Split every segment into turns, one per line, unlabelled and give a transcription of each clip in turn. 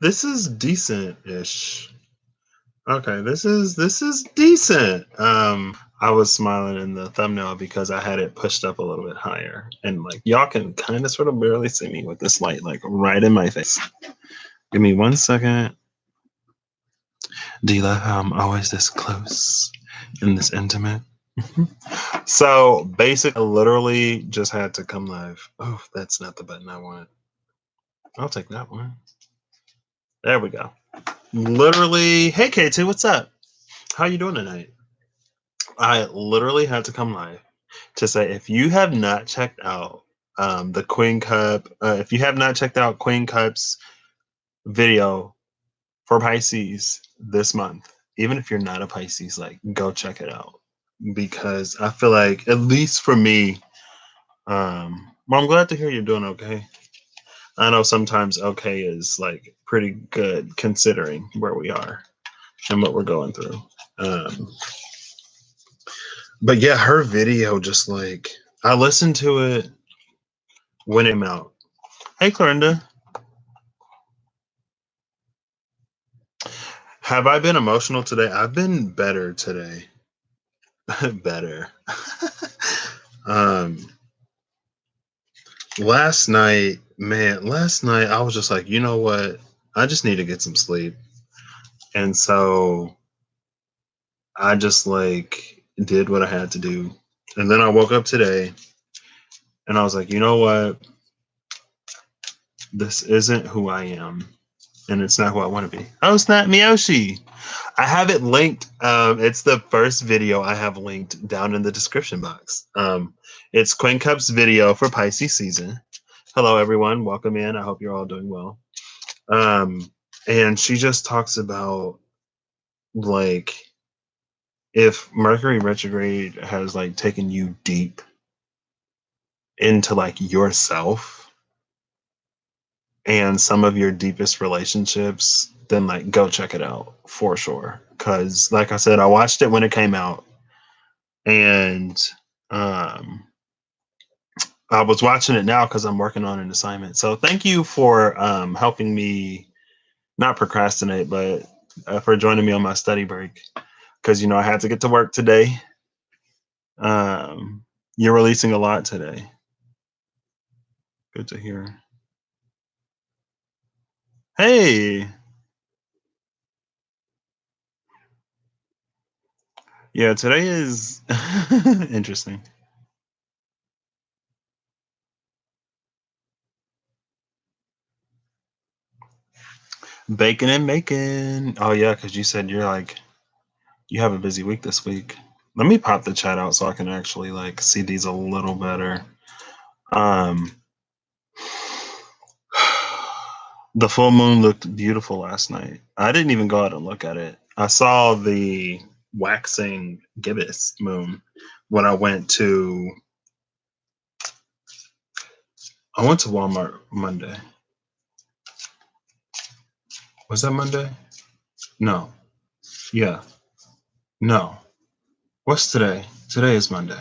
This is decent-ish. Okay, this is decent. I was smiling in the thumbnail because I had it pushed up a little bit higher, and like y'all can kind of sort of barely see me with this light like right in my face. Give me 1 second. Do you love how I'm always this close and this intimate? So basically, I literally just had to come live. Oh, that's not the button I want. I'll take that one. There we go. Literally, hey K2, what's up? How you doing tonight? I literally had to come live to say if you have not checked out the Queen Cup, if you have not checked out Queen Cup's video for Pisces this month, even if you're not a Pisces, like go check it out because I feel like at least for me, well, I'm glad to hear you're doing okay. I know sometimes okay is like pretty good considering where we are and what we're going through. Um, but yeah, her video just like I listened to it when it came out. Hey, Clarinda, have I been emotional today? I've been better today. Better. um, last night, man, last night I was just like, you know what? I just need to get some sleep. And so I just like did what I had to do. And then I woke up today and I was like, you know what? This isn't who I am. And it's not who I want to be. Oh, snap Miyoshi. I have it linked. It's the first video I have linked down in the description box. It's Queen Cup's video for Pisces season. Hello, everyone. Welcome in. I hope you're all doing well. And she just talks about like if Mercury retrograde has like taken you deep into like yourself and some of your deepest relationships, then like go check it out for sure. Cause like I said, I watched it when it came out and um I was watching it now because I'm working on an assignment. So thank you for helping me not procrastinate, but for joining me on my study break because you know I had to get to work today. Um, you're releasing a lot today. Good to hear. Hey, yeah, today is interesting. Bacon and bacon. Oh yeah, because you said you're like you have a busy week this week. Let me pop the chat out so I can actually like see these a little better. Um, the full moon looked beautiful last night. I didn't even go out and look at it. I saw the waxing gibbous moon when I went to Walmart Monday. Was that Monday? No. Yeah. No. What's today? Today is Monday.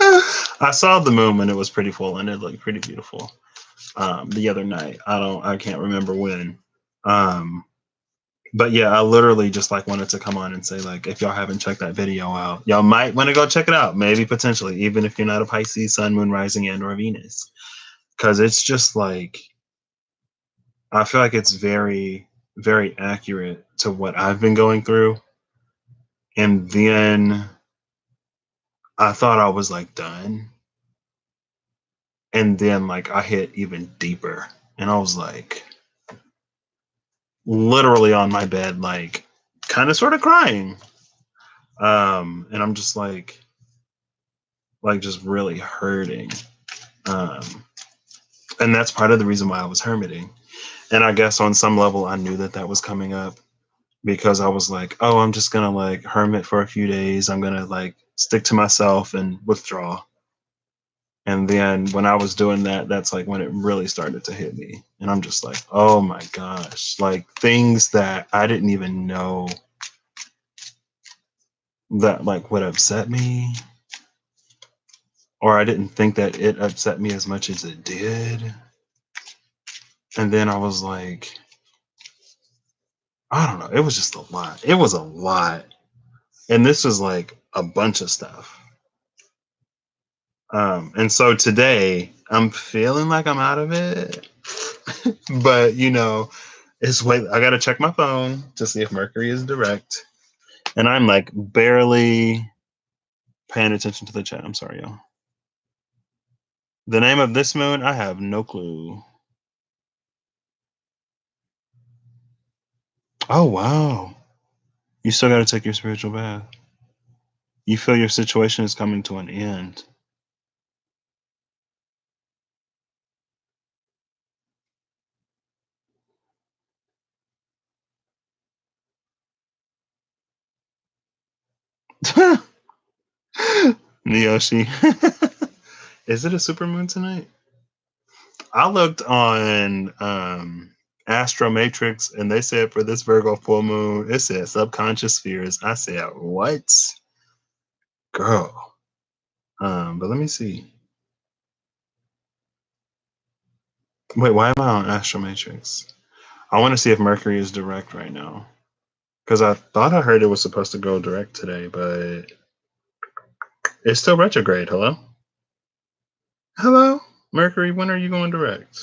I saw the moon when it was pretty full and it looked pretty beautiful. The other night. I can't remember when. Um, but yeah, I literally just like wanted to come on and say like if y'all haven't checked that video out, y'all might want to go check it out. Maybe potentially, even if you're not a Pisces, Sun, Moon, Rising, and or Venus, because it's just like I feel like it's very, very accurate to what I've been going through. And then I thought I was like done, and then like I hit even deeper, and I was like literally on my bed, like kind of sort of crying. And I'm just like just really hurting. Um, and that's part of the reason why I was hermiting. And I guess on some level, I knew that that was coming up because I was like, oh, I'm just gonna like hermit for a few days. I'm gonna like stick to myself and withdraw. And then when I was doing that, that's like when it really started to hit me. And I'm just like, oh my gosh, like things that I didn't even know that like would upset me, or I didn't think that it upset me as much as it did. And then I was like, I don't know. It was just a lot. It was a lot. And this was like a bunch of stuff. And so today I'm feeling like I'm out of it. But it's wait, I gotta check my phone to see if Mercury is direct. And I'm like barely paying attention to the chat. I'm sorry, y'all. The name of this moon, I have no clue. Oh wow. You still gotta take your spiritual bath. You feel your situation is coming to an end. Niyoshi. Is it a supermoon tonight? I looked on Astro Matrix and they said for this Virgo full moon, it said subconscious spheres. I said, what? Girl. But let me see. Wait, why am I on Astro Matrix? I want to see if Mercury is direct right now. Because I thought I heard it was supposed to go direct today, but it's still retrograde. Hello? Hello? Mercury, when are you going direct?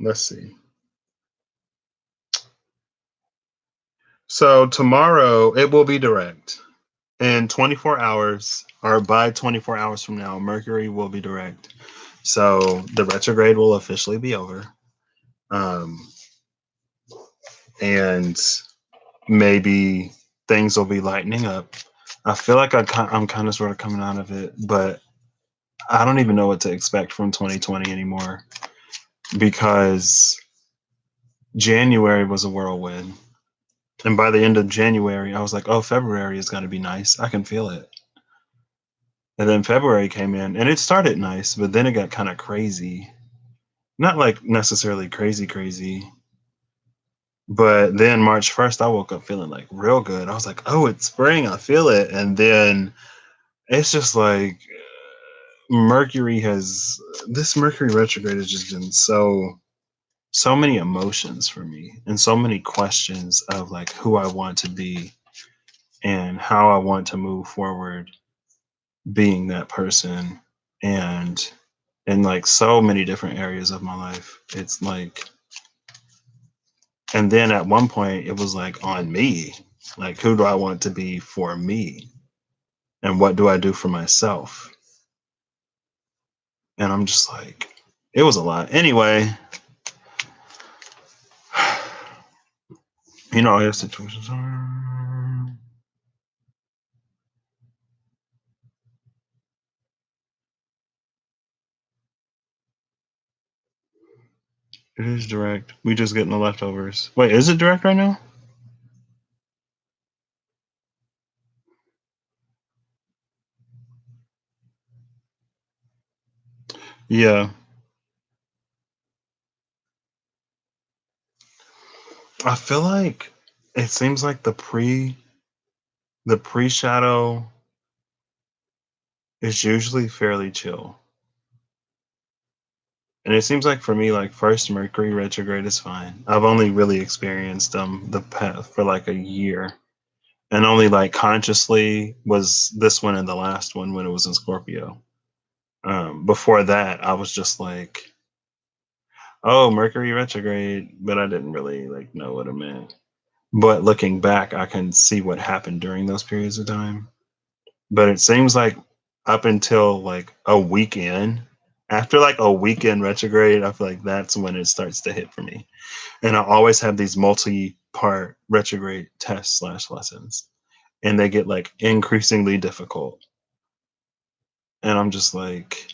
Let's see. So tomorrow it will be direct. In 24 hours, or by 24 hours from now, Mercury will be direct. So the retrograde will officially be over. And maybe things will be lightening up. I feel like I'm kind of sort of coming out of it, but I don't even know what to expect from 2020 anymore because January was a whirlwind. And by the end of January, I was like, oh, February is going to be nice. I can feel it. And then February came in and it started nice, but then it got kind of crazy. Not like necessarily crazy, but then March 1st, I woke up feeling like real good. I was like, oh, it's spring. I feel it. And then it's just like this Mercury retrograde has just been so many emotions for me and so many questions of like who I want to be and how I want to move forward being that person and in like so many different areas of my life. It's like, and then at one point it was like on me, like who do I want to be for me and what do I do for myself? And I'm just like, it was a lot. Anyway, all your situations are. It is direct. We just getting the leftovers. Wait, is it direct right now? Yeah. I feel like it seems like the pre shadow is usually fairly chill. And it seems like for me, like first Mercury retrograde is fine. I've only really experienced the path for like a year. And only like consciously was this one and the last one when it was in Scorpio. Before that, I was just like, oh, Mercury retrograde, but I didn't really like know what it meant. But looking back, I can see what happened during those periods of time. But it seems like up until like a weekend, after like a weekend retrograde, I feel like that's when it starts to hit for me. And I always have these multi-part retrograde tests / lessons, and they get like increasingly difficult. And I'm just like,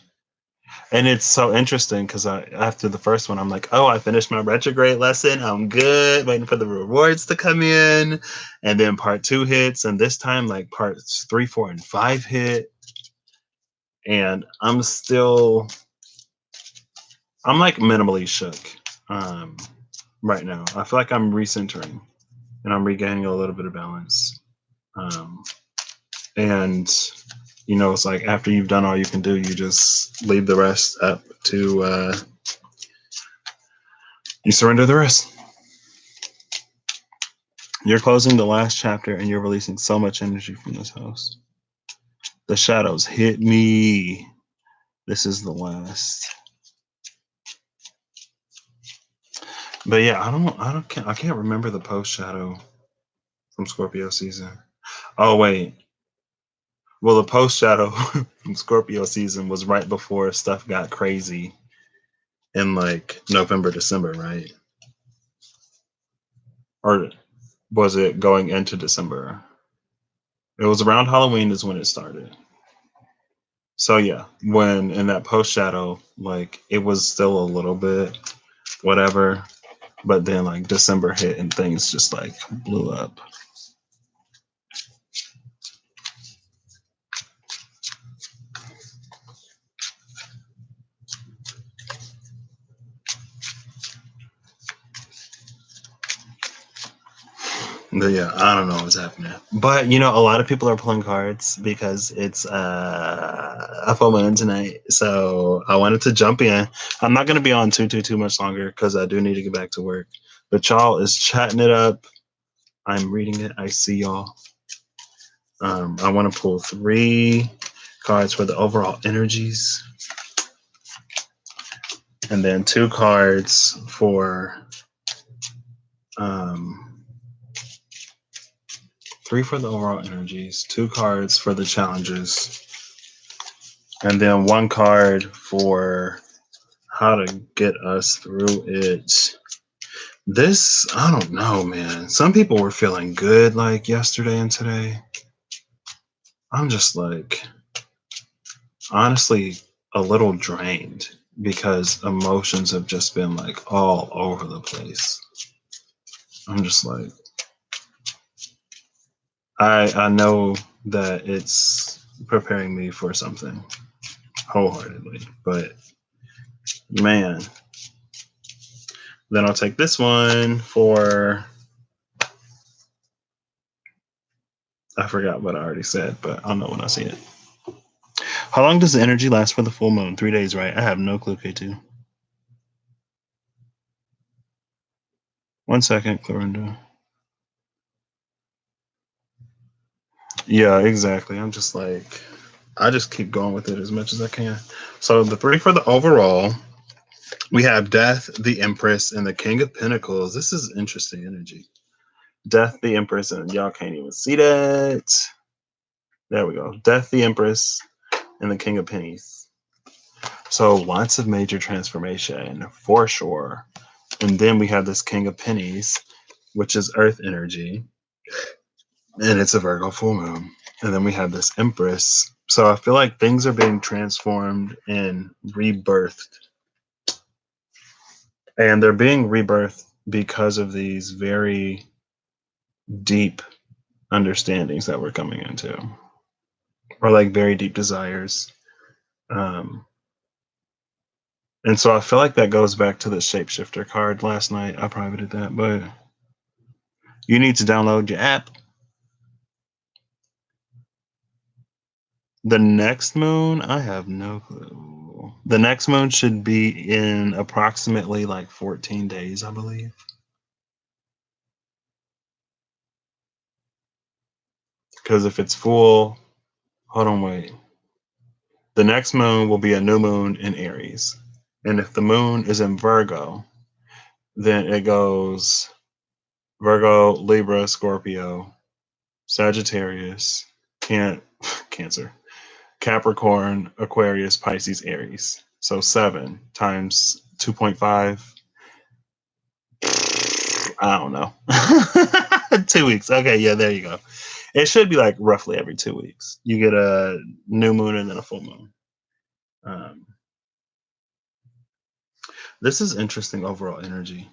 and it's so interesting because after the first one, I'm like, oh, I finished my retrograde lesson. I'm good, waiting for the rewards to come in. And then part 2 hits, and this time like parts 3, 4, and 5 hit. And I'm like minimally shook right now. I feel like I'm recentering and I'm regaining a little bit of balance. And it's like after you've done all you can do, you just leave the rest up to You surrender the rest. You're closing the last chapter and you're releasing so much energy from this house. The shadows hit me. This is the last. But yeah, I can't remember the post shadow from Scorpio season. Oh wait. Well, the post shadow from Scorpio season was right before stuff got crazy in like November, December, right? Or was it going into December? It was around Halloween is when it started. So yeah, when in that post shadow, like it was still a little bit whatever, but then like December hit and things just like blew up. But yeah, I don't know what's happening. But you know, a lot of people are pulling cards because it's a full moon tonight. So I wanted to jump in. I'm not gonna be on too much longer because I do need to get back to work. But y'all is chatting it up. I'm reading it. I see y'all. I want to pull 3 cards for the overall energies, and then 2 cards for 3 for the overall energies, 2 cards for the challenges, and then 1 card for how to get us through it. This, I don't know, man. Some people were feeling good like yesterday and today. I'm just like, honestly, a little drained because emotions have just been like all over the place. I'm just like, I know that it's preparing me for something wholeheartedly, but man, then I'll take this one for, I forgot what I already said, but I'll know when I see it. How long does the energy last for the full moon? 3 days, right? I have no clue, K2. 1 second, Clorinda. Yeah, exactly. I'm just like, I just keep going with it as much as I can. So the 3 for the overall, we have Death, the Empress, and the King of Pentacles. This is interesting energy. Death, the Empress, and y'all can't even see that. There we go. Death, the Empress, and the King of Pennies. So lots of major transformation for sure. And then we have this King of Pennies, which is Earth energy, and it's a Virgo full moon. And then we have this Empress. So I feel like things are being transformed and rebirthed. And they're being rebirthed because of these very deep understandings that we're coming into, or like very deep desires. Um, and so I feel like that goes back to the shapeshifter card last night. I privated that, but you need to download your app. The next moon, I have no clue. The next moon should be in approximately like 14 days, I believe. Because if it's full, hold on, wait. The next moon will be a new moon in Aries. And if the moon is in Virgo, then it goes Virgo, Libra, Scorpio, Sagittarius, Cancer, Capricorn, Aquarius, Pisces, Aries. So 7 times 2.5. I don't know. 2 weeks. Okay, yeah, there you go. It should be like roughly every 2 weeks. You get a new moon and then a full moon. Um, this is interesting overall energy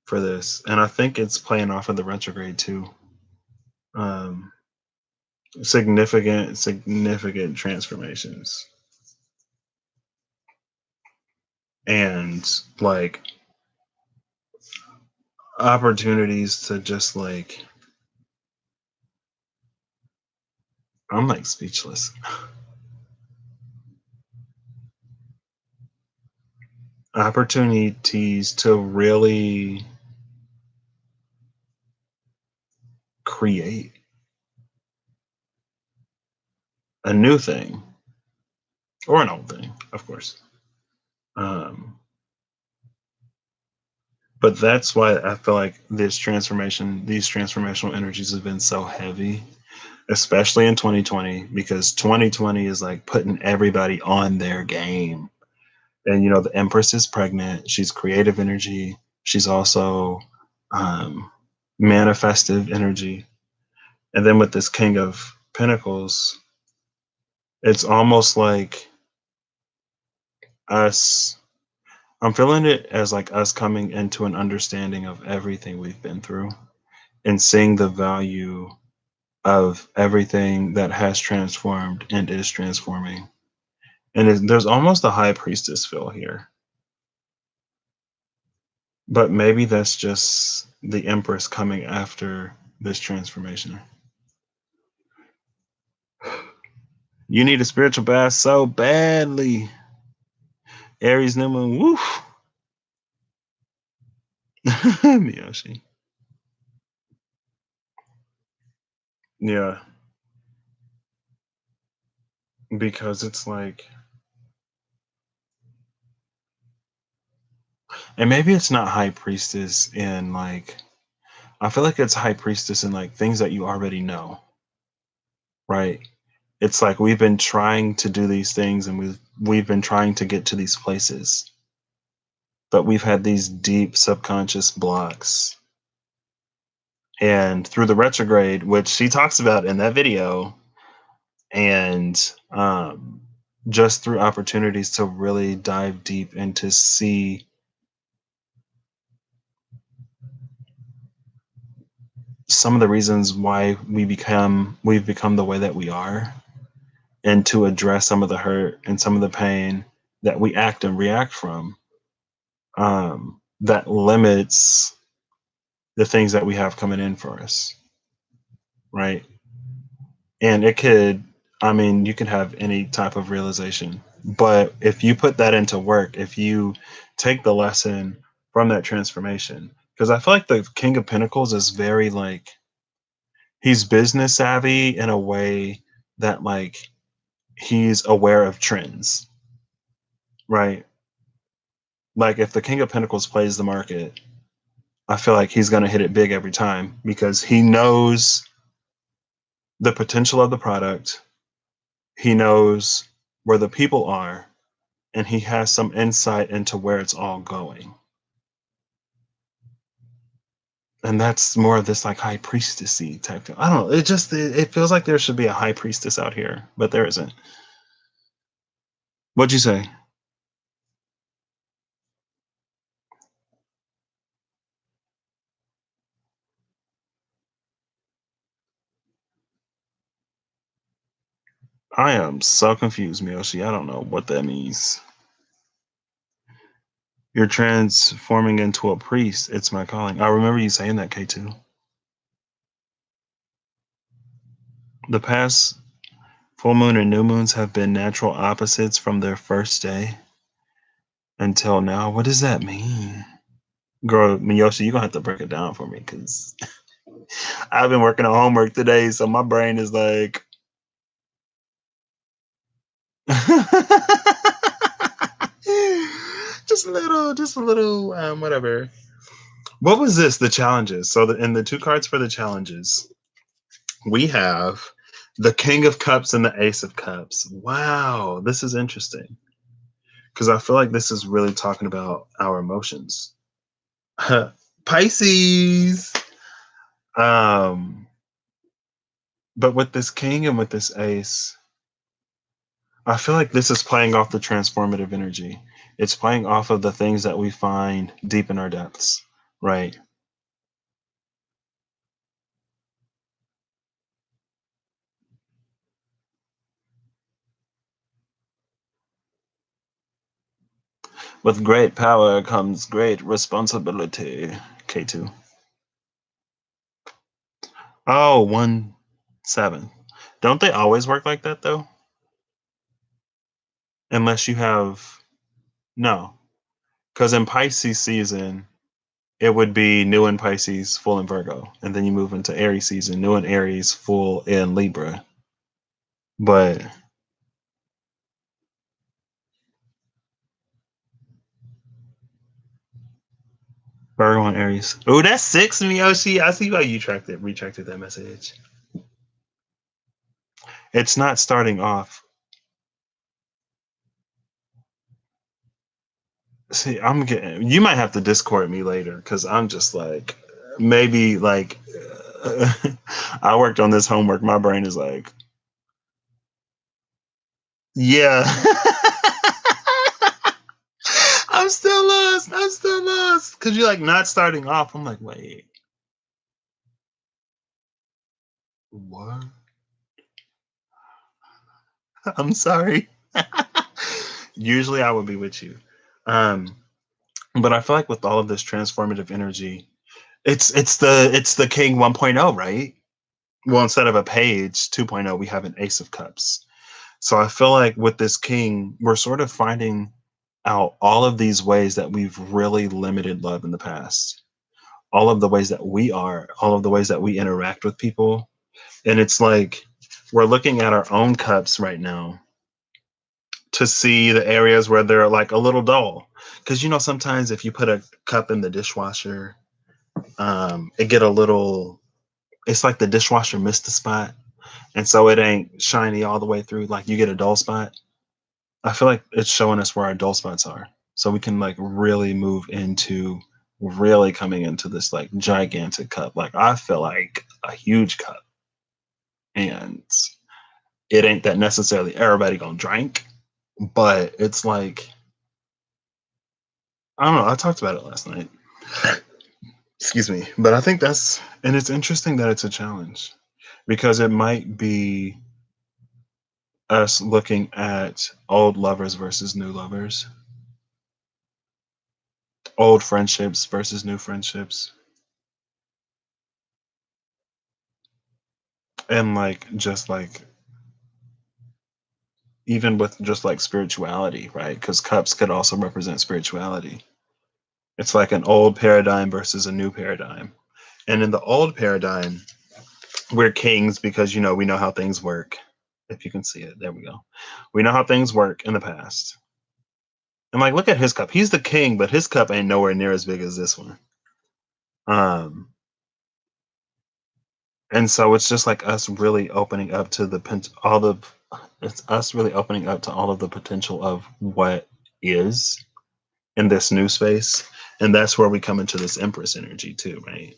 for this, and I think it's playing off of the retrograde too. Um, significant transformations, and like opportunities to just like, I'm like speechless. opportunities to really create a new thing or an old thing, of course. Um, but that's why I feel like these transformational energies have been so heavy, especially in 2020, because 2020 is like putting everybody on their game. And the Empress is pregnant. She's creative energy. She's also um, manifestive energy. And then with this King of Pentacles, it's almost like us. I'm feeling it as like us coming into an understanding of everything we've been through and seeing the value of everything that has transformed and is transforming. And there's almost a high priestess feel here. But maybe that's just the Empress coming after this transformation. You need a spiritual bath so badly. Aries new moon, woof. Miyoshi. Yeah, because it's like, and maybe it's not high priestess in like, I feel like it's high priestess in like things that you already know, right? It's like we've been trying to do these things and we've been trying to get to these places, but we've had these deep subconscious blocks. And through the retrograde, which she talks about in that video, and just through opportunities to really dive deep and to see some of the reasons why we've become the way that we are, and to address some of the hurt and some of the pain that we act and react from, that limits the things that we have coming in for us, right? And it could, I mean, you can have any type of realization, but if you put that into work, if you take the lesson from that transformation, because I feel like the King of Pentacles is very like, he's business savvy in a way that like he's aware of trends, right? Like if the King of Pentacles plays the market, I feel like he's going to hit it big every time because he knows the potential of the product. He knows where the people are, and he has some insight into where it's all going. And that's more of this like high priestessy type thing. I don't know. It feels like there should be a high priestess out here, but there isn't. What'd you say? I am so confused, Miyoshi. I don't know what that means. You're transforming into a priest. It's my calling. I remember you saying that, K2. The past full moon and new moons have been natural opposites from their first day until now. What does that mean? Girl, Miyoshi, you're gonna have to break it down for me because I've been working on homework today, so my brain is like just a little, whatever. What was this? The challenges. So, in the two cards for the challenges, we have the King of Cups and the Ace of Cups. Wow, this is interesting because I feel like this is really talking about our emotions. Pisces. Um, but with this King and with this Ace, I feel like this is playing off the transformative energy. It's playing off of the things that we find deep in our depths, right? With great power comes great responsibility. K2. Oh, 1/7. Don't they always work like that though? Unless you have no. Because in Pisces season, it would be new in Pisces, full in Virgo, and then you move into Aries season, new in Aries, full in Libra. But Virgo and Aries. Oh, that's six, Miyoshi. I see why you retracted that message. It's not starting off. See, I'm getting. You might have to Discord me later because I'm just like, maybe like, I worked on this homework. My brain is like, yeah. I'm still lost. I'm still lost because you're like not starting off. I'm like, wait, what? I'm sorry. Usually I would be with you. Um, but I feel like with all of this transformative energy, it's the King 1.0, right? Well, instead of a page 2.0, we have an Ace of Cups. So I feel like with this King, we're sort of finding out all of these ways that we've really limited love in the past. All of the ways that we are, all of the ways that we interact with people. And it's like we're looking at our own cups right now to see the areas where they're like a little dull. Because sometimes if you put a cup in the dishwasher, it get a little. It's like the dishwasher missed the spot, and so it ain't shiny all the way through. Like you get a dull spot. I feel like it's showing us where our dull spots are, so we can like really move into really coming into this like gigantic cup. Like I feel like a huge cup, and it ain't that necessarily everybody gonna drink, but it's like I don't know. I talked about it last night. Excuse me. But I think and it's interesting that it's a challenge because it might be us looking at old lovers versus new lovers, old friendships versus new friendships, and like just like even with just like spirituality, right? Because cups could also represent spirituality. It's like an old paradigm versus a new paradigm. And in the old paradigm, we're kings because we know how things work. If you can see it, there we go. We know how things work in the past. And like look at his cup. He's the king, but his cup ain't nowhere near as big as this one. Um and so it's just like us really opening up to all the it's us really opening up to all of the potential of what is in this new space. And that's where we come into this Empress energy too, right?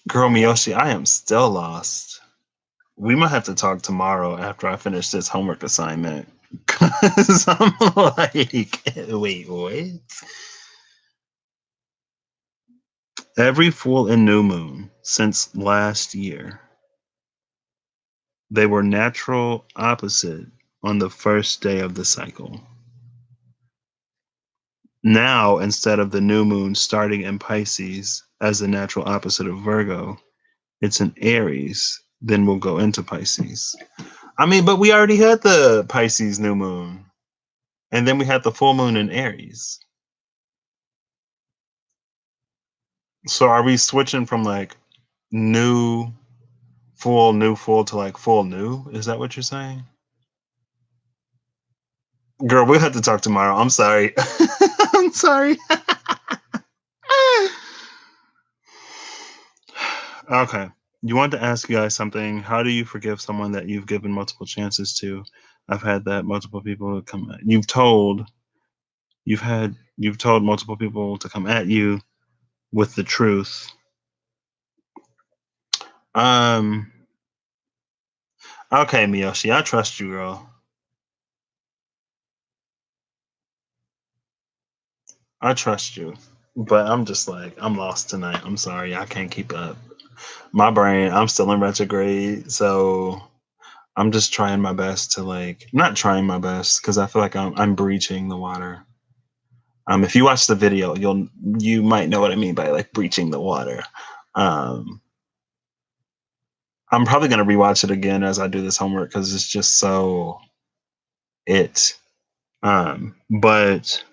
Girl Miyoshi, I am still lost. We might have to talk tomorrow after I finish this homework assignment. Cause I'm like, wait, what? Every full and new moon since last year, they were natural opposite on the first day of the cycle. Now, instead of the new moon starting in Pisces as the natural opposite of Virgo, it's in Aries, then we'll go into Pisces. I mean, but we already had the Pisces new moon, and then we had the full moon in Aries. So are we switching from like new new full to like full new? Is that what you're saying? Girl, we'll have to talk tomorrow. I'm sorry. I'm sorry. Okay. You want to ask you guys something. How do you forgive someone that you've given multiple chances to? I've had that multiple people come at you've told multiple people to come at you with the truth. Um okay, Miyoshi, I trust you, girl. I trust you, but I'm just like I'm lost tonight. I'm sorry, I can't keep up. My brain, I'm still in retrograde, so I'm just trying my best to like not trying my best because I feel like I'm breaching the water. If you watch the video, you might know what I mean by like breaching the water. Um, I'm probably gonna rewatch it again as I do this homework because it's just so it. But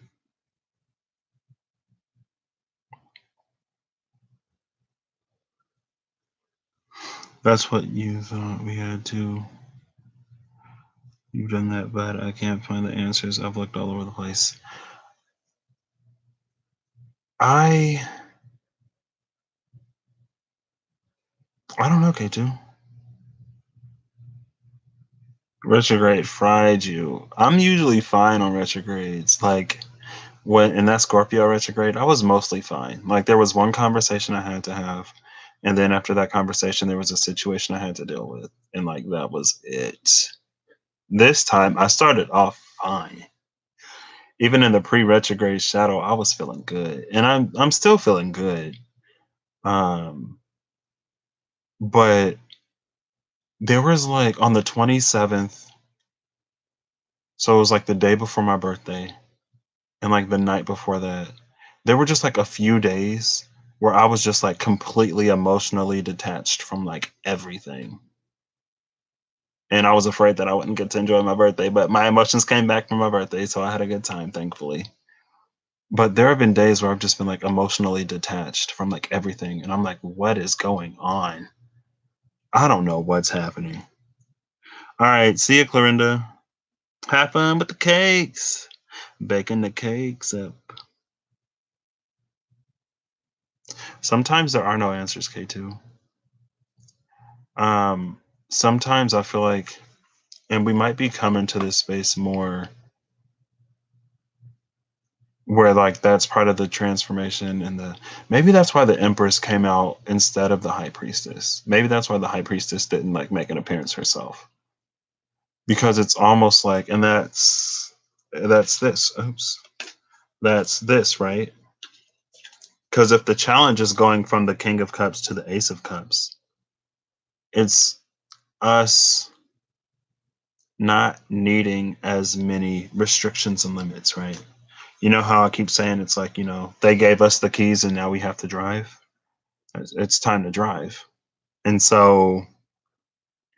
that's what you thought we had to. You've done that, but I can't find the answers. I've looked all over the place. I I don't know, K2. Retrograde fried you. I'm usually fine on retrogrades. Like when in that Scorpio retrograde, I was mostly fine. Like there was one conversation I had to have, and then after that conversation, there was a situation I had to deal with, and like that was it. This time, I started off fine. Even in the pre-retrograde shadow, I was feeling good, and I'm still feeling good. Um, but there was like on the 27th, so it was like the day before my birthday, and like the night before that, there were just like a few days where I was just like completely emotionally detached from like everything. And I was afraid that I wouldn't get to enjoy my birthday, but my emotions came back from my birthday, so I had a good time, thankfully. But there have been days where I've just been like emotionally detached from like everything, and I'm like, what is going on? I don't know what's happening. All right, see you, Clorinda. Have fun with the cakes. Baking the cakes up. Sometimes there are no answers, K2. Um, Sometimes I feel like, and we might be coming to this space more where like that's part of the transformation and the maybe that's why the Empress came out instead of the High Priestess. Maybe that's why the High Priestess didn't like make an appearance herself. Because it's almost like, and that's this. Oops. That's this, right? Because if the challenge is going from the King of Cups to the Ace of Cups, it's us not needing as many restrictions and limits, right? You know how I keep saying it's like, they gave us the keys and now we have to drive? It's time to drive. And so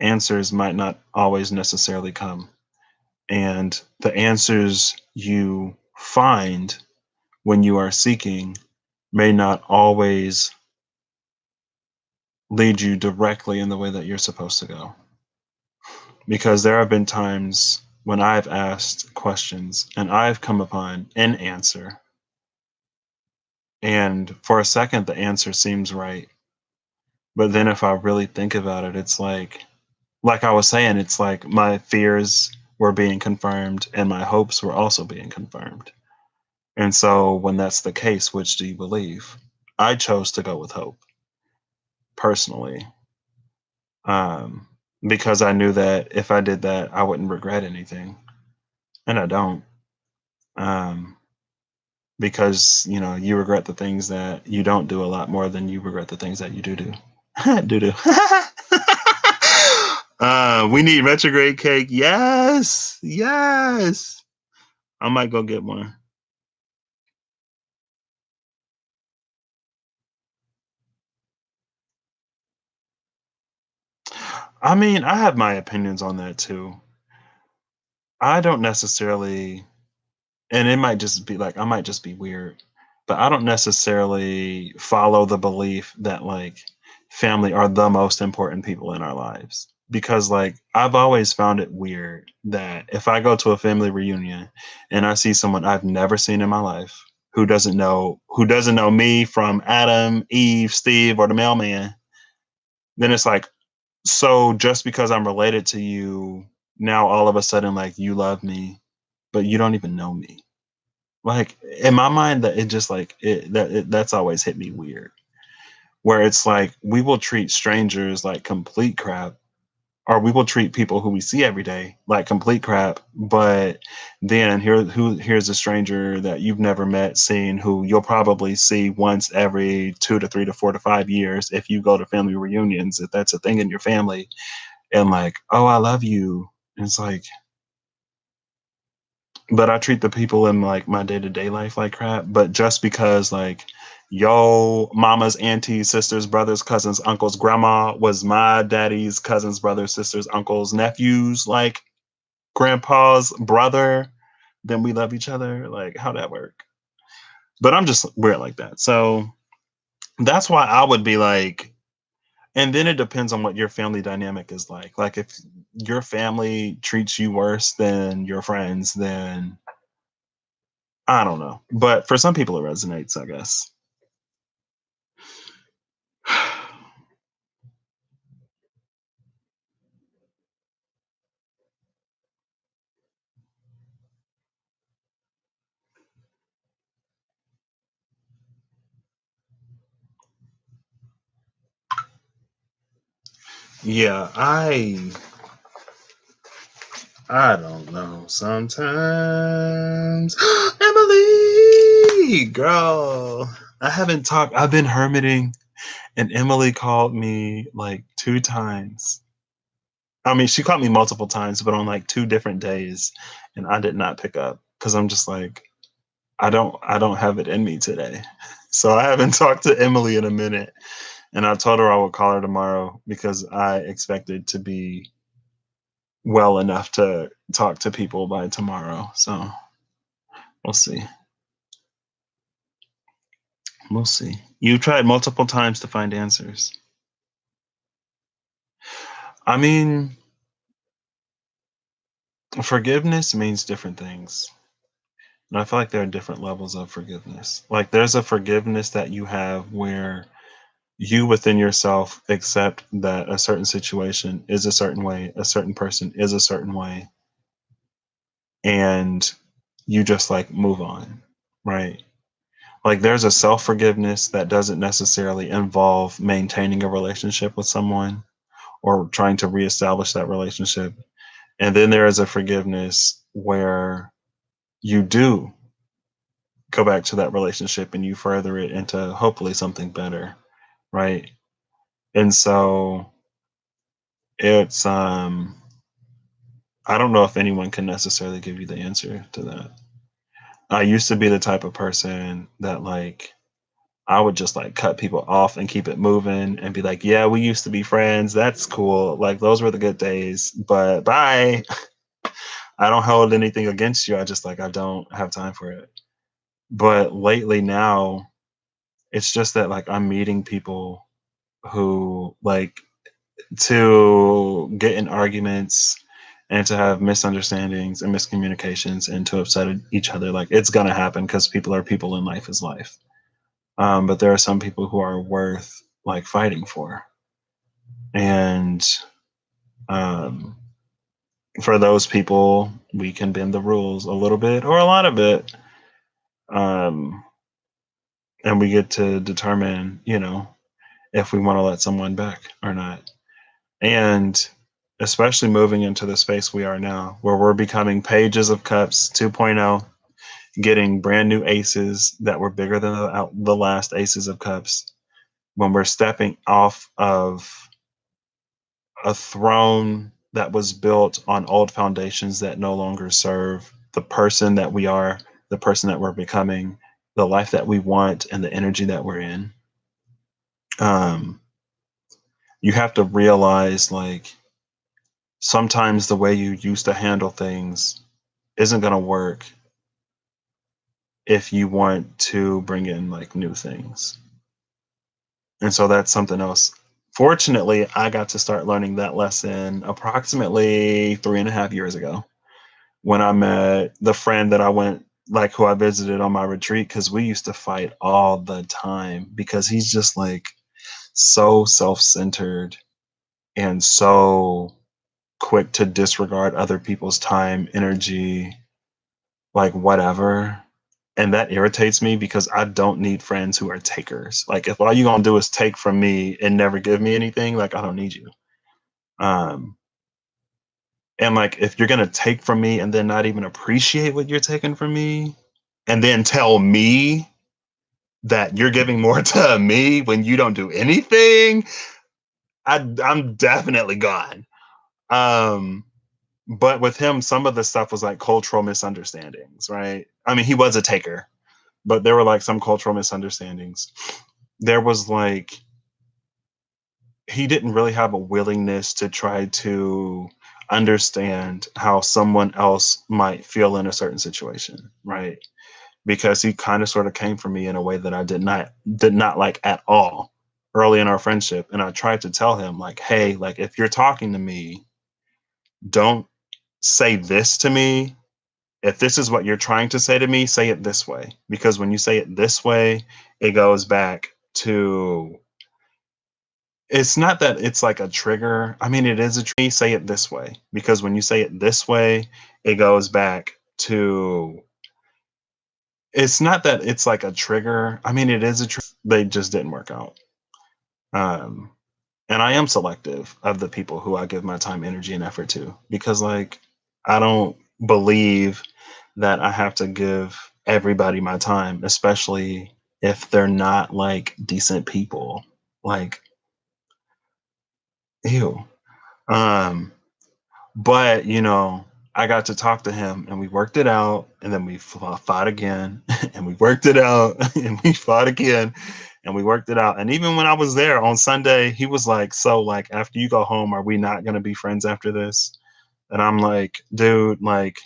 answers might not always necessarily come. And the answers you find when you are seeking may not always lead you directly in the way that you're supposed to go. Because there have been times when I've asked questions and I've come upon an answer. And for a second, the answer seems right. But then if I really think about it, it's like I was saying, it's like my fears were being confirmed and my hopes were also being confirmed. And so when that's the case, which do you believe? I chose to go with hope personally, um, because I knew that if I did that, I wouldn't regret anything, and I don't. Um, because you regret the things that you don't do a lot more than you regret the things that you do. Do do. We need retrograde cake. Yes, yes. I might go get one. I mean, I have my opinions on that too. I don't necessarily, and it might just be like I might just be weird, but I don't necessarily follow the belief that like family are the most important people in our lives. Because like I've always found it weird that if I go to a family reunion and I see someone I've never seen in my life who doesn't know me from Adam, Eve, Steve, or the mailman, then it's like, so just because I'm related to you, now all of a sudden like you love me, but you don't even know me. Like in my mind, that it just like that's always hit me weird. Where it's like we will treat strangers like complete crap, or we will treat people who we see every day like complete crap. But then here's a stranger that you've never met, seen, who you'll probably see once every 2 to 3 to 4 to 5 years if you go to family reunions, if that's a thing in your family, and like, oh, I love you. And it's like, but I treat the people in like my day to day life like crap. But just because like yo mama's aunties, sisters, brothers, cousins, uncles, grandma was my daddy's cousins, brothers, sisters, uncles, nephews, like grandpa's brother, then we love each other. Like how that work? But I'm just weird like that. So that's why I would be like, and then it depends on what your family dynamic is like. Like if your family treats you worse than your friends, then I don't know. But for some people, it resonates, I guess. Yeah, I don't know. Sometimes Emily, girl, I haven't talked. I've been hermiting, and Emily called me like 2 times. I mean, she called me multiple times, but on like 2 different days, and I did not pick up because I'm just like, I don't have it in me today. So I haven't talked to Emily in a minute, and I told her I would call her tomorrow because I expected to be well enough to talk to people by tomorrow. So we'll see. We'll see. You've tried multiple times to find answers. I mean, forgiveness means different things. And I feel like there are different levels of forgiveness. Like there's a forgiveness that you have where you within yourself accept that a certain situation is a certain way, a certain person is a certain way, and you just like move on, right? Like there's a self forgiveness that doesn't necessarily involve maintaining a relationship with someone or trying to reestablish that relationship. And then there is a forgiveness where you do go back to that relationship and you further it into hopefully something better, right? And so it's I don't know if anyone can necessarily give you the answer to that. I used to be the type of person that like I would just like cut people off and keep it moving and be like, yeah, we used to be friends. That's cool. Like those were the good days, but bye. I don't hold anything against you. I just like I don't have time for it. But lately now, it's just that like I'm meeting people who like to get in arguments and to have misunderstandings and miscommunications and to upset each other. Like it's gonna happen because people are people and life is life. But there are some people who are worth like fighting for, and um, for those people, we can bend the rules a little bit or a lot of it, um, and we get to determine, if we want to let someone back or not. And especially moving into the space we are now, where we're becoming Pages of Cups 2.0, getting brand new aces that were bigger than the last aces of cups, when we're stepping off of a throne that was built on old foundations that no longer serve the person that we are, the person that we're becoming, the life that we want, and the energy that we're in. Um, you have to realize like sometimes the way you used to handle things isn't going to work if you want to bring in like new things. And so that's something else. Fortunately, I got to start learning that lesson approximately 3.5 years ago when I met the friend that I went, like who I visited on my retreat, because we used to fight all the time because he's just like so self centered and so quick to disregard other people's time, energy, like whatever. And that irritates me because I don't need friends who are takers. Like if all you gonna do is take from me and never give me anything, like I don't need you. Um, And like, if you're gonna take from me and then not even appreciate what you're taking from me, and then tell me that you're giving more to me when you don't do anything, I'm definitely gone. Um, but with him, some of the stuff was like cultural misunderstandings, right? I mean, he was a taker, but there were like some cultural misunderstandings. There was like, he didn't really have a willingness to try to understand how someone else might feel in a certain situation, right? Because he kind of sort of came for me in a way that I did not like at all early in our friendship. And I tried to tell him like, hey, like if you're talking to me, don't say this to me. If this is what you're trying to say to me, say it this way. Because when you say it this way, it goes back to, it's not that it's like a trigger. I mean, it is a trigger. Say it this way. Because when you say it this way, it goes back to, it's not that it's like a trigger. I mean, it is a trigger. They just didn't work out. Um, and I am selective of the people who I give my time, energy, and effort to, because like I don't believe that I have to give everybody my time, especially if they're not like decent people. Like, ew. Um, but I got to talk to him and we worked it out, and then we fought again, and we worked it out, and we fought again, and we worked it out. And even when I was there on Sunday, he was like, so like after you go home, are we not going to be friends after this? And I'm like, dude, like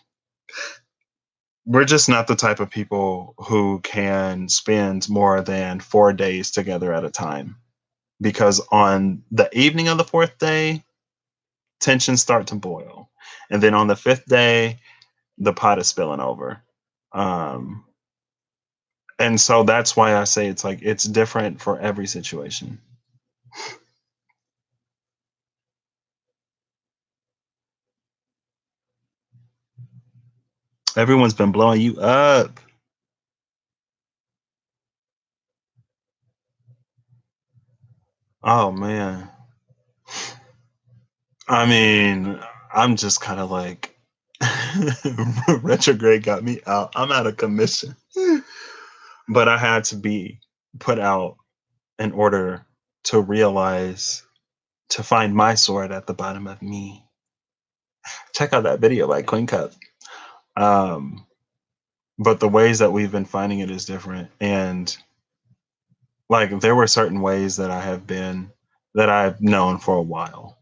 we're just not the type of people who can spend more than 4 days together at a time, because on the evening of the fourth day, tensions start to boil, and then on the fifth day the pot is spilling over. um and so that's why I say it's like it's different for every situation. Everyone's been blowing you up. Oh man, I mean, I'm just kind of like retrograde got me out. I'm out of commission. But I had to be put out in order to realize, to find my sword at the bottom of me. Check out that video by Queen Cup. Um, but the ways that we've been finding it is different. And like there were certain ways that that I've known for a while,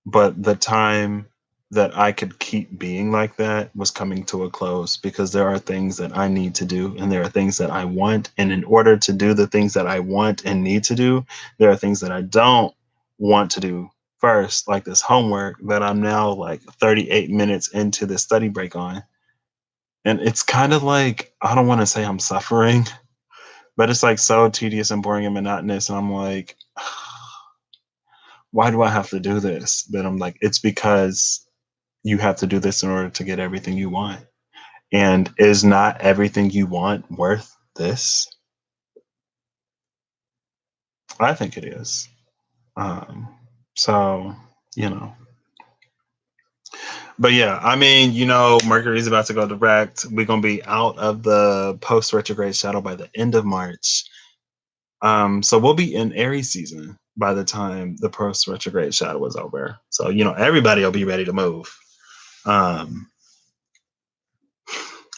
but the time that I could keep being like that was coming to a close, because there are things that I need to do and there are things that I want. And in order to do the things that I want and need to do, there are things that I don't want to do first, like this homework that I'm now like 38 minutes into the study break on. And it's kind of like, I don't want to say I'm suffering, but it's like so tedious and boring and monotonous. And I'm like, why do I have to do this? But I'm like, it's because you have to do this in order to get everything you want. And is not everything you want worth this? I think it is. Um, so, you know. But yeah, I mean, Mercury's about to go direct. We're gonna be out of the post retrograde shadow by the end of March. So we'll be in Aries season by the time the post retrograde shadow is over. So, everybody will be ready to move. Um,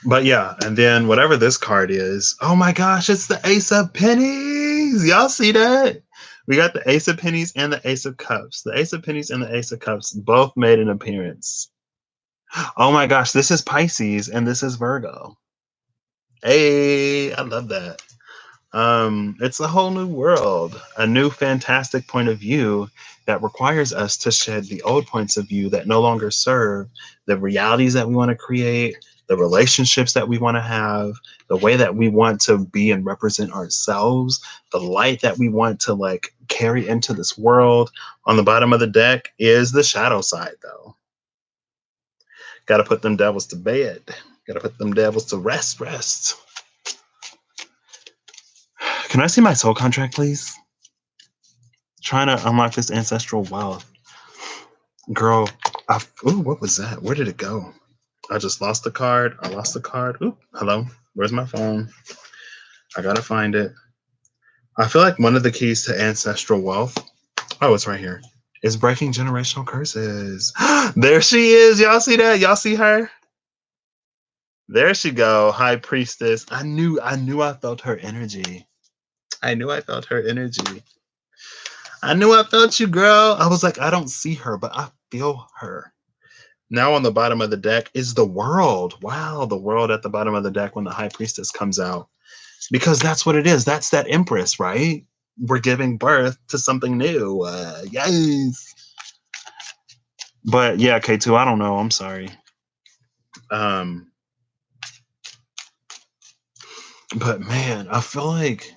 but yeah, and then whatever this card is, oh my gosh, it's the Ace of Pennies. Y'all see that? We got the Ace of Pennies and the Ace of Cups. The Ace of Pennies and the Ace of Cups both made an appearance. Oh my gosh, this is Pisces and this is Virgo. Hey, I love that. It's a whole new world, a new fantastic point of view that requires us to shed the old points of view that no longer serve the realities that we want to create, the relationships that we want to have, the way that we want to be and represent ourselves, the light that we want to like carry into this world. On the bottom of the deck is the shadow side, though. Got to put them devils to bed. Got to put them devils to rest. Can I see my soul contract, please? Trying to unlock this ancestral wealth. Girl, Ooh, what was that? Where did it go? I just lost the card. I lost the card. Oop, hello. Where's my phone? I gotta find it. I feel like one of the keys to ancestral wealth. Oh, it's right here. Is breaking generational curses. There she is. Y'all see that? Y'all see her? There she go, high priestess. I felt her energy. I knew I felt her energy. I knew I felt you, girl. I was like, I don't see her, but I feel her. Now on the bottom of the deck is the world. Wow, the world at the bottom of the deck when the high priestess comes out. Because that's what it is. That's that empress, right? We're giving birth to something new. Yes. But yeah, K2, I don't know. I'm sorry. Um, but man, I feel like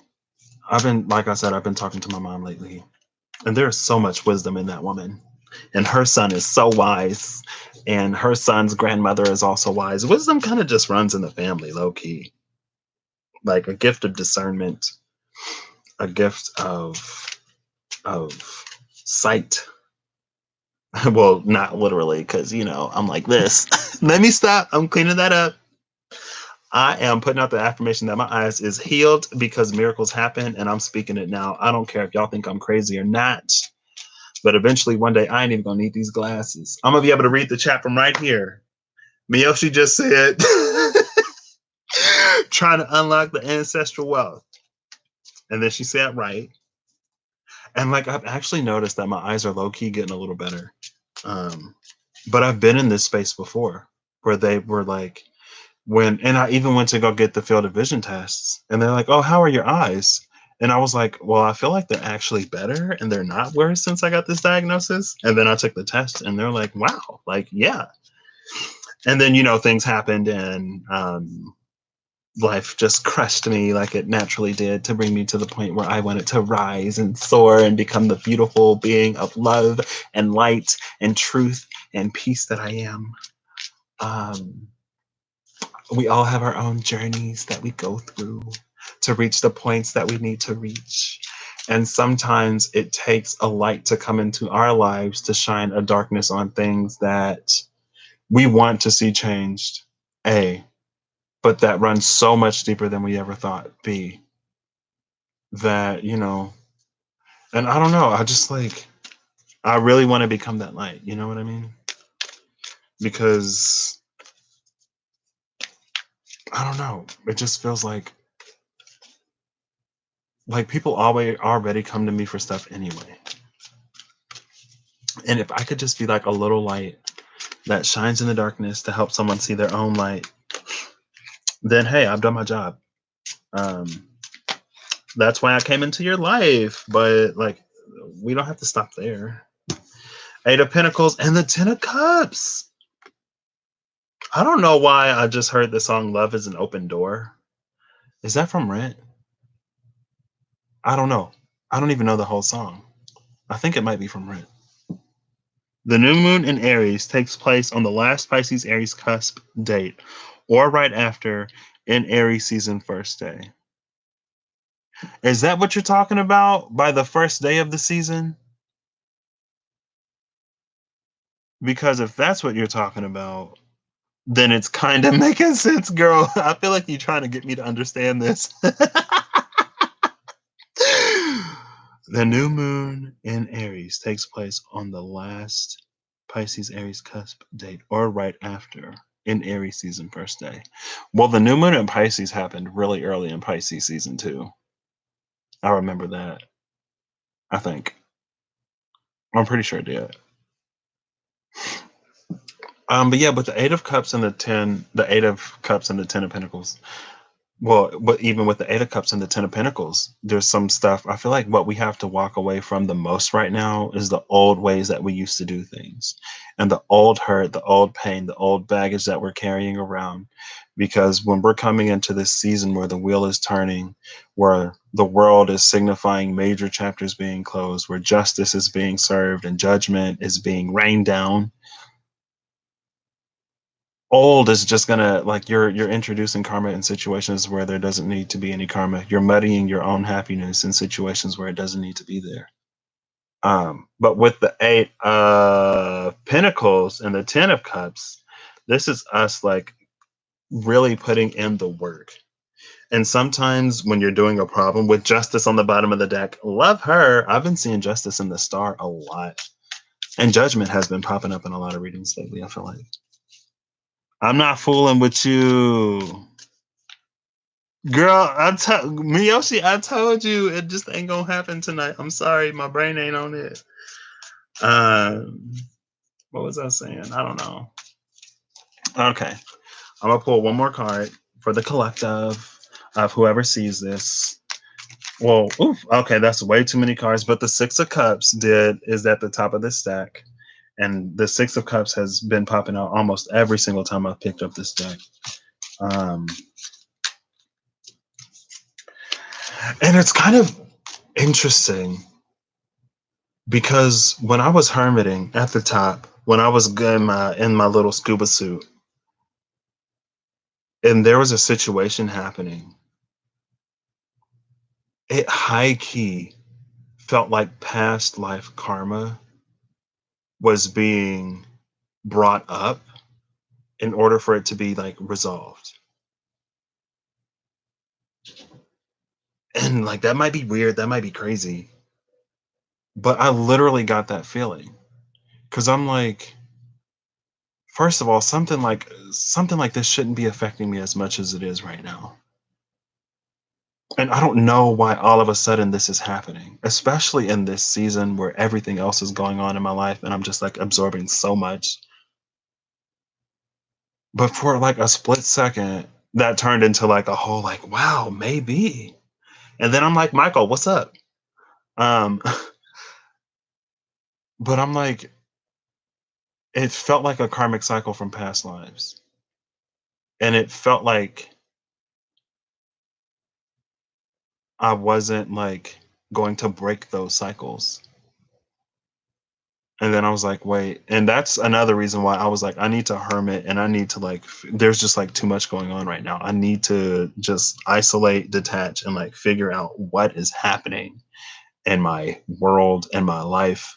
like I said, I've been talking to my mom lately, and there's so much wisdom in that woman. And her son is so wise, and her son's grandmother is also wise. Wisdom kind of just runs in the family, low key. Like a gift of discernment, a gift of sight. Well, not literally, because I'm like this. Let me stop. I'm cleaning that up. I am putting out the affirmation that my eyes is healed because miracles happen, and I'm speaking it now. I don't care if y'all think I'm crazy or not. But eventually, one day, I ain't even gonna need these glasses. I'm gonna be able to read the chat from right here. Miyoshi just said, trying to unlock the ancestral wealth. And then she said, right. And like, I've actually noticed that my eyes are low key getting a little better. But I've been in this space before where they were like, and I even went to go get the field of vision tests, and they're like, oh, how are your eyes? And I was like, well, I feel like they're actually better and they're not worse since I got this diagnosis. And then I took the test and they're like, wow, like, yeah. And then, things happened, and life just crushed me like it naturally did to bring me to the point where I wanted to rise and soar and become the beautiful being of love and light and truth and peace that I am. We all have our own journeys that we go through to reach the points that we need to reach. And sometimes it takes a light to come into our lives to shine a darkness on things that we want to see changed. A, but that runs so much deeper than we ever thought. B, that, and I don't know, I really want to become that light. You know what I mean? Because I don't know, it just feels like people always already come to me for stuff anyway. And if I could just be like a little light that shines in the darkness to help someone see their own light, then hey, I've done my job. That's why I came into your life. But like, we don't have to stop there. Eight of Pentacles and the Ten of Cups. I don't know why I just heard the song Love is an Open Door. Is that from Rent? I don't know. I don't even know the whole song. I think it might be from Rent. The new moon in Aries takes place on the last Pisces Aries cusp date or right after in Aries season first day. Is that what you're talking about by the first day of the season? Because if that's what you're talking about, then it's kind of making sense, girl. I feel like you're trying to get me to understand this. The new moon in Aries takes place on the last Pisces Aries cusp date or right after in Aries season first day. Well, the new moon in Pisces happened really early in Pisces season 2. I remember that. I think. I'm pretty sure it did. But yeah, but the Eight of Cups and the Eight of Cups and the Ten of Pentacles. Well, but even with the Eight of Cups and the Ten of Pentacles, there's some stuff. I feel like what we have to walk away from the most right now is the old ways that we used to do things, and the old hurt, the old pain, the old baggage that we're carrying around. Because when we're coming into this season where the wheel is turning, where the world is signifying major chapters being closed, where justice is being served and judgment is being rained down, old is just gonna, like, you're introducing karma in situations where there doesn't need to be any karma. You're muddying your own happiness in situations where it doesn't need to be there. But with the Eight of Pentacles and the Ten of Cups, this is us like really putting in the work. And sometimes when you're doing a problem with Justice on the bottom of the deck, love her. I've been seeing Justice in the Star a lot. And Judgment has been popping up in a lot of readings lately, I feel like. I'm not fooling with you. Girl, Miyoshi, I told you it just ain't gonna happen tonight. I'm sorry, my brain ain't on it. Um, what was I saying? I don't know. Okay, I'm gonna pull one more card for the collective of whoever sees this. Well, oof, okay, that's way too many cards. But the Six of Cups is at the top of the stack, and the Six of Cups has been popping out almost every single time I've picked up this deck. Um, and it's kind of interesting because when I was hermiting at the top, when I was in my little scuba suit, and there was a situation happening, it high key felt like past life karma was being brought up in order for it to be like resolved. And like that might be weird, that might be crazy, but I literally got that feeling because I'm like, first of all, something like this shouldn't be affecting me as much as it is right now. And I don't know why all of a sudden this is happening, especially in this season where everything else is going on in my life and I'm just like absorbing so much. But for like a split second, that turned into like a whole like, wow, maybe. And then I'm like, Michael, what's up? Um, but I'm like, it felt like a karmic cycle from past lives. And it felt like I wasn't like going to break those cycles. And then I was like, wait, and that's another reason why I was like, I need to hermit and I need to like, there's just like too much going on right now. I need to just isolate, detach, and like figure out what is happening in my world and my life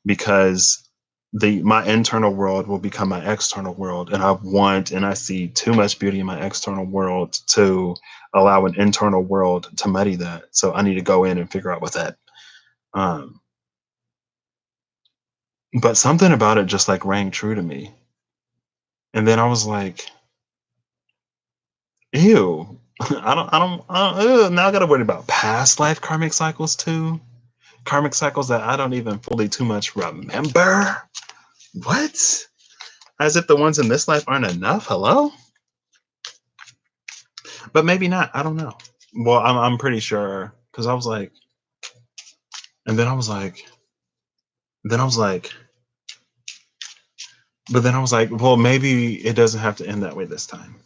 because my internal world will become my external world. And I see too much beauty in my external world to allow an internal world to muddy that. So I need to go in and figure out what's that. Um, but something about it just like rang true to me. And then I was like, ew. Ew, now I gotta worry about past life karmic cycles too. Karmic cycles that I don't even fully too much remember. What? As if the ones in this life aren't enough. Hello? But maybe not. I don't know. Well, I'm pretty sure because I was like, and then I was like, then I was like, but then I was like, well, maybe it doesn't have to end that way this time.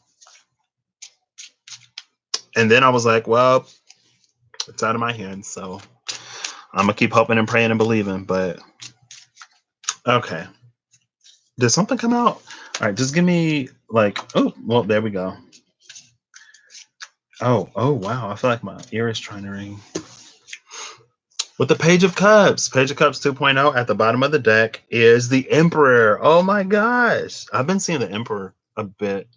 And then I was like, well, it's out of my hands, so I'm gonna keep hoping and praying and believing. But okay, did something come out? All right, just give me like, oh, well, there we go. Oh, wow. I feel like my ear is trying to ring. With the Page of Cups, Page of Cups 2.0 at the bottom of the deck is the Emperor. Oh my gosh. I've been seeing the Emperor a bit,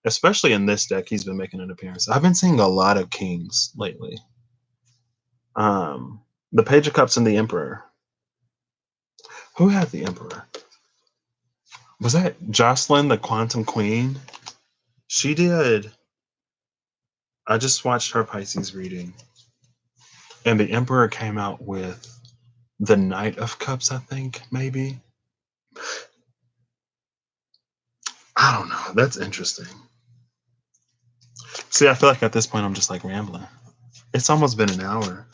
especially in this deck. He's been making an appearance. I've been seeing a lot of Kings lately. The Page of Cups and the Emperor. Who had the Emperor? Was that Jocelyn, the Quantum Queen? She did. I just watched her Pisces reading. And the Emperor came out with the Knight of Cups, I think, maybe. I don't know. That's interesting. See, I feel like at this point I'm just like rambling. It's almost been an hour.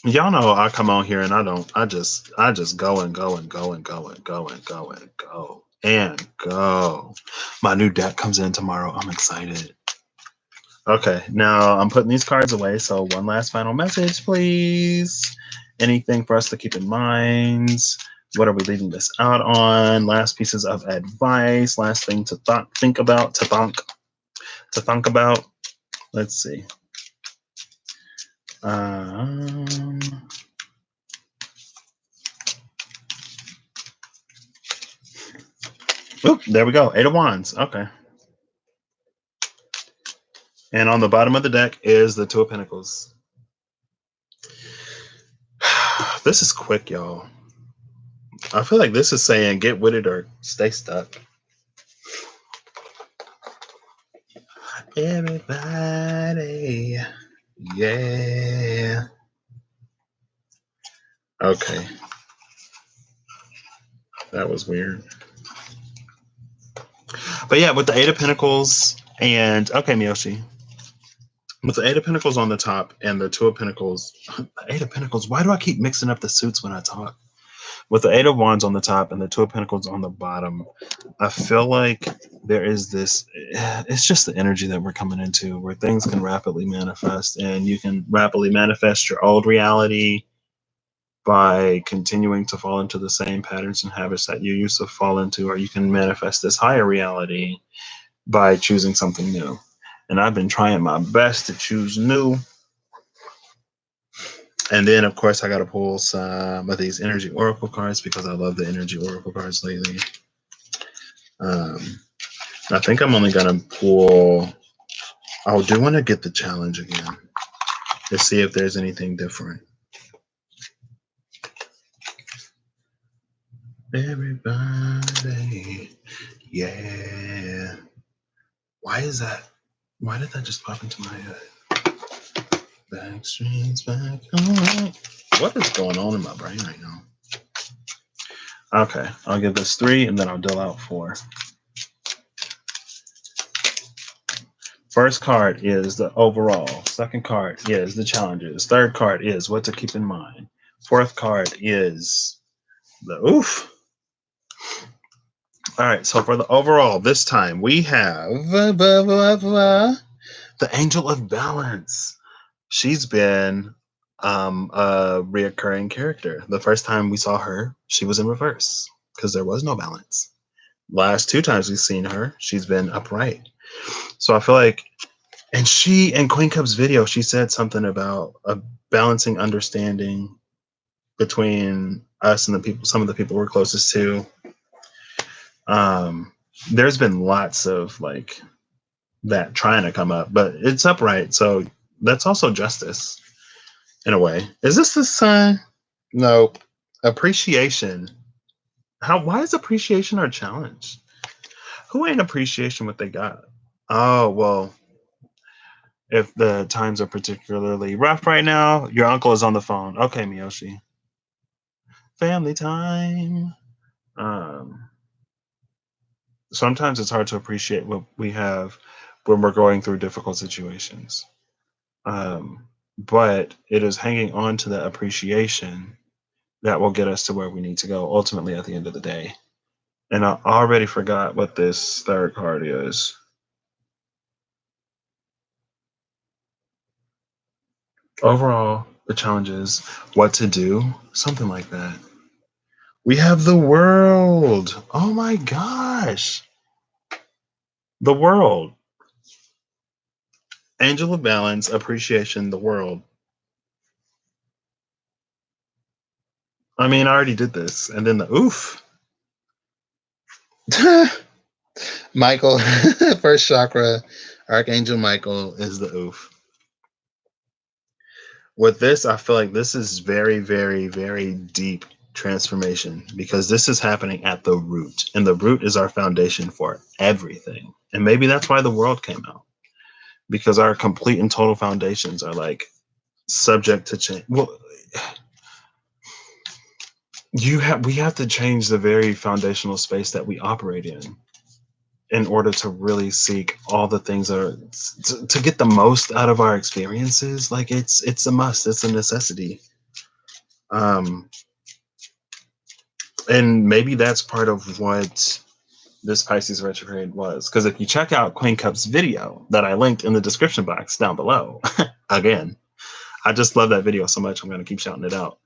Y'all know I come on here and I just go and go and go and go and go and go and go and go. My new deck comes in tomorrow. I'm excited. Okay, now I'm putting these cards away. So one last final message, please. Anything for us to keep in mind? What are we leaving this out on? Last pieces of advice. Last thing to think about. To think about. Let's see. Um, Oop, there we go. 8 of Wands. Okay. And on the bottom of the deck is the 2 of Pentacles. This is quick, y'all. I feel like this is saying get with it or stay stuck. Everybody. Yeah. Okay. That was weird. But yeah, with the 8 of Pentacles and okay, Miyoshi. With the 8 of Pentacles on the top and the 2 of Pentacles, the 8 of Pentacles, why do I keep mixing up the suits when I talk? With the 8 of Wands on the top and the 2 of Pentacles on the bottom, I feel like there is this, it's just the energy that we're coming into where things can rapidly manifest, and you can rapidly manifest your old reality by continuing to fall into the same patterns and habits that you used to fall into, or you can manifest this higher reality by choosing something new. And I've been trying my best to choose new. And then, of course, I got to pull some of these energy oracle cards because I love the energy oracle cards lately. I think I'm only going to pull. I do want to get the challenge again to see if there's anything different. Everybody. Yeah. Why is that? Why did that just pop into my head? Back streets back home. What is going on in my brain right now? Okay, I'll give this 3 and then I'll deal out 4. First card is the overall. Second card is the challenges. Third card is what to keep in mind. Fourth card is the oof. All right, so for the overall, this time we have the Angel of Balance. She's been a reoccurring character. The first time we saw her, she was in reverse because there was no balance. Last 2 times we've seen her, she's been upright. So I feel like, and she, in Queen Cup's video, she said something about a balancing understanding between us and the people, some of the people we're closest to. There's been lots of like that trying to come up, but it's upright. So that's also justice in a way. Is this the sign? No. Appreciation. Why is appreciation our challenge? Who ain't appreciation what they got? Oh, well, if the times are particularly rough right now, your uncle is on the phone. Okay, Miyoshi. Family time. Sometimes it's hard to appreciate what we have when we're going through difficult situations. But it is hanging on to that appreciation that will get us to where we need to go ultimately at the end of the day. And I already forgot what this third card is. Overall, the challenge is what to do, something like that. We have the world. Oh my gosh. The world. Angel of Balance, appreciation, the world. I mean, I already did this. And then the oof. Michael, first chakra, Archangel Michael is the oof. With this, I feel like this is very, very, very deep transformation because this is happening at the root, and the root is our foundation for everything. And maybe that's why the world came out, because our complete and total foundations are like subject to change. Well, we have to change the very foundational space that we operate in order to really seek all the things that are to get the most out of our experiences. Like it's a must, it's a necessity. And maybe that's part of what this Pisces retrograde was. Because if you check out Queen Cup's video that I linked in the description box down below, again, I just love that video so much, I'm going to keep shouting it out.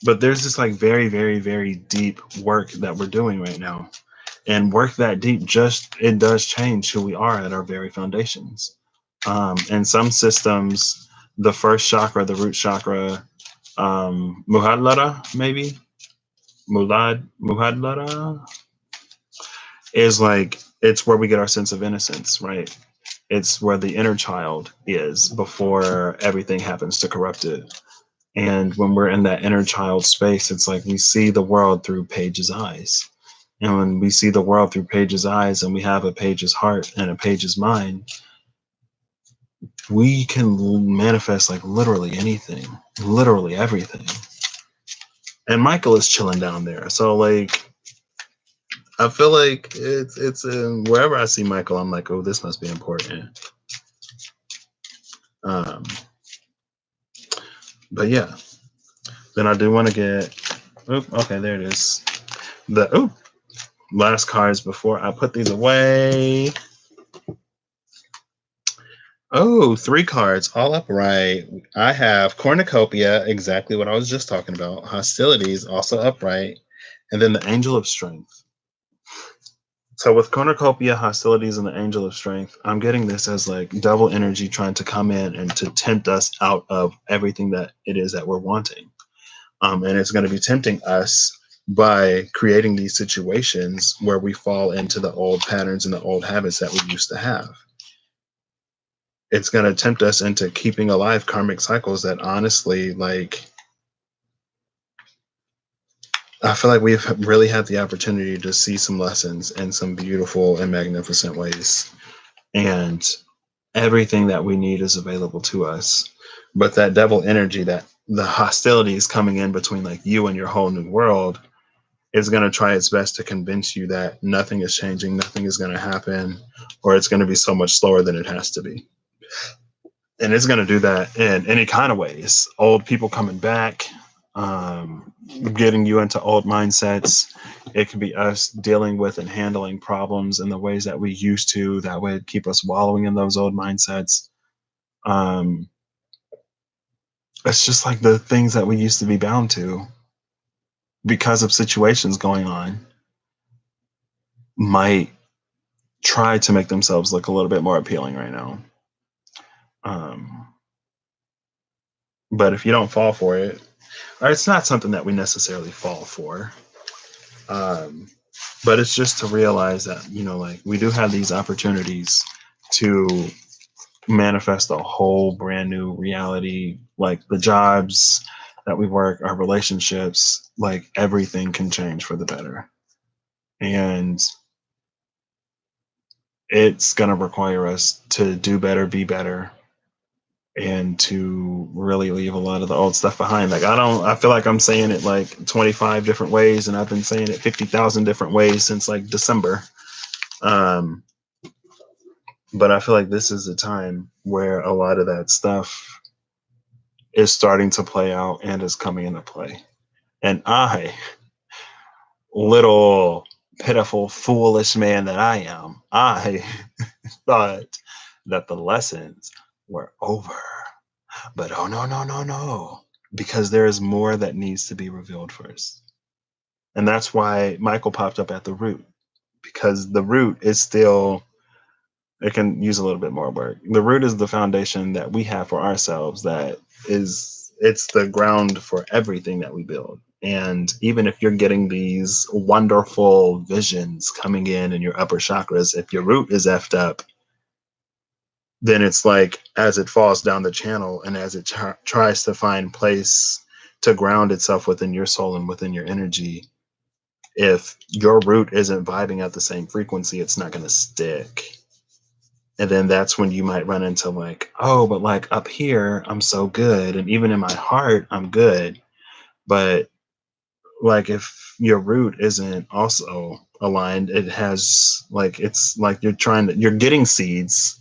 But there's this like very, very, very deep work that we're doing right now. And work that deep, it does change who we are at our very foundations. In some systems, the first chakra, the root chakra, Muhadlara, maybe, Muhadlara is like it's where we get our sense of innocence, right? It's where the inner child is before everything happens to corrupt it. And when we're in that inner child space, it's like we see the world through Paige's eyes. And when we see the world through Paige's eyes and we have a Paige's heart and a Paige's mind, we can manifest like literally anything, literally everything. And Michael is chilling down there. So like I feel like it's wherever I see Michael, I'm like, oh, this must be important. Um, but yeah, then I do want to get. Oop, okay, there it is. The last cards before I put these away. Oh, three cards, all upright. I have Cornucopia, exactly what I was just talking about. Hostilities, also upright. And then the Angel of Strength. So with Cornucopia, Hostilities, and the Angel of Strength, I'm getting this as like double energy trying to come in and to tempt us out of everything that it is that we're wanting. And it's going to be tempting us by creating these situations where we fall into the old patterns and the old habits that we used to have. It's going to tempt us into keeping alive karmic cycles that honestly, like, I feel like we've really had the opportunity to see some lessons in some beautiful and magnificent ways. And everything that we need is available to us. But that devil energy, that the hostility is coming in between like you and your whole new world, is going to try its best to convince you that nothing is changing, nothing is going to happen, or it's going to be so much slower than it has to be. And it's going to do that in any kind of ways. Old people coming back, um, getting you into old mindsets. It could be us dealing with and handling problems in the ways that we used to, that would keep us wallowing in those old mindsets. Um, it's just like the things that we used to be bound to because of situations going on might try to make themselves look a little bit more appealing right now. Um, but if you don't fall for it, or it's not something that we necessarily fall for. Um, but it's just to realize that, like we do have these opportunities to manifest a whole brand new reality, like the jobs that we work, our relationships, like everything can change for the better. And it's going to require us to do better, be better, and to really leave a lot of the old stuff behind. Like I feel like I'm saying it like 25 different ways, and I've been saying it 50,000 different ways since like December. Um, but I feel like this is a time where a lot of that stuff is starting to play out and is coming into play. And I, little pitiful, foolish man that I am, I thought that the lessons were over. But oh no, no, no, no. Because there is more that needs to be revealed first. And that's why Michael popped up at the root. Because the root is still, it can use a little bit more work. The root is the foundation that we have for ourselves that it's the ground for everything that we build. And even if you're getting these wonderful visions coming in your upper chakras, if your root is effed up, then it's like as it falls down the channel and as it tries to find place to ground itself within your soul and within your energy, if your root isn't vibing at the same frequency, it's not going to stick. And then that's when you might run into like, oh, but like up here, I'm so good. And even in my heart, I'm good. But like if your root isn't also aligned, it has like, it's like you're getting seeds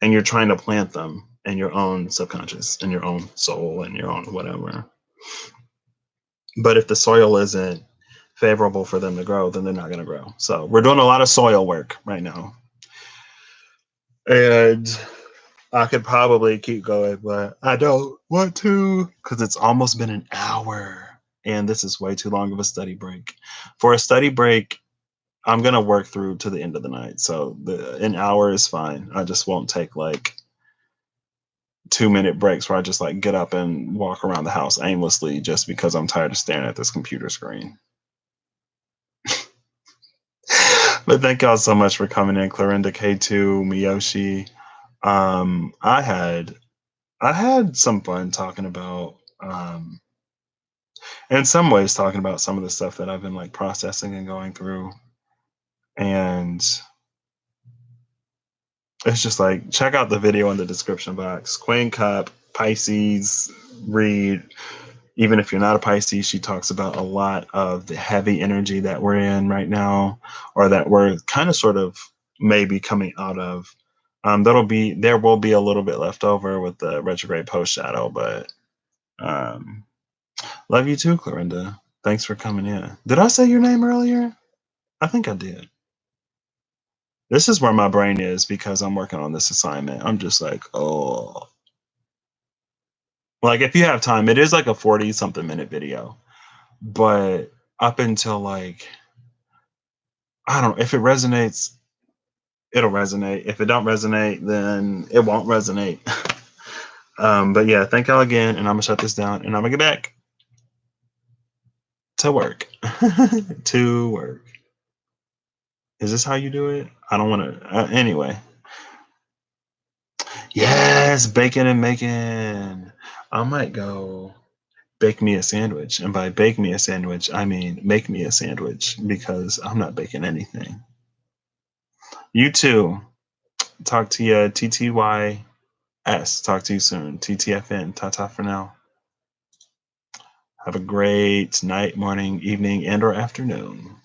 and you're trying to plant them in your own subconscious, in your own soul, and your own whatever. But if the soil isn't favorable for them to grow, then they're not going to grow. So we're doing a lot of soil work right now. And I could probably keep going, but I don't want to because it's almost been an hour. And this is way too long of a study break. For a study break, I'm going to work through to the end of the night. So an hour is fine. I just won't take like 2-minute breaks where I just like get up and walk around the house aimlessly just because I'm tired of staring at this computer screen. But thank y'all so much for coming in, Clarinda, K2, Miyoshi. I had some fun talking about in some ways talking about some of the stuff that I've been like processing and going through. And it's just like check out the video in the description box. Queen Cup, Pisces, read. Even if you're not a Pisces, she talks about a lot of the heavy energy that we're in right now, or that we're kind of sort of maybe coming out of. There will be a little bit left over with the retrograde post shadow, but um, love you too, Clarinda. Thanks for coming in. Did I say your name earlier? I think I did. This is where my brain is because I'm working on this assignment. I'm just like, oh, like if you have time, it is like a 40 something minute video, but up until like, I don't know, if it resonates, it'll resonate. If it don't resonate, then it won't resonate. But yeah, thank y'all again, and I'm gonna shut this down, and I'm gonna get back to work. To work. Is this how you do it? I don't want to. Anyway, yes, bacon and bacon. I might go bake me a sandwich, and by bake me a sandwich, I mean make me a sandwich because I'm not baking anything. You too. Talk to you. TTYS. Talk to you soon. TTFN. Ta ta for now. Have a great night, morning, evening, and or afternoon.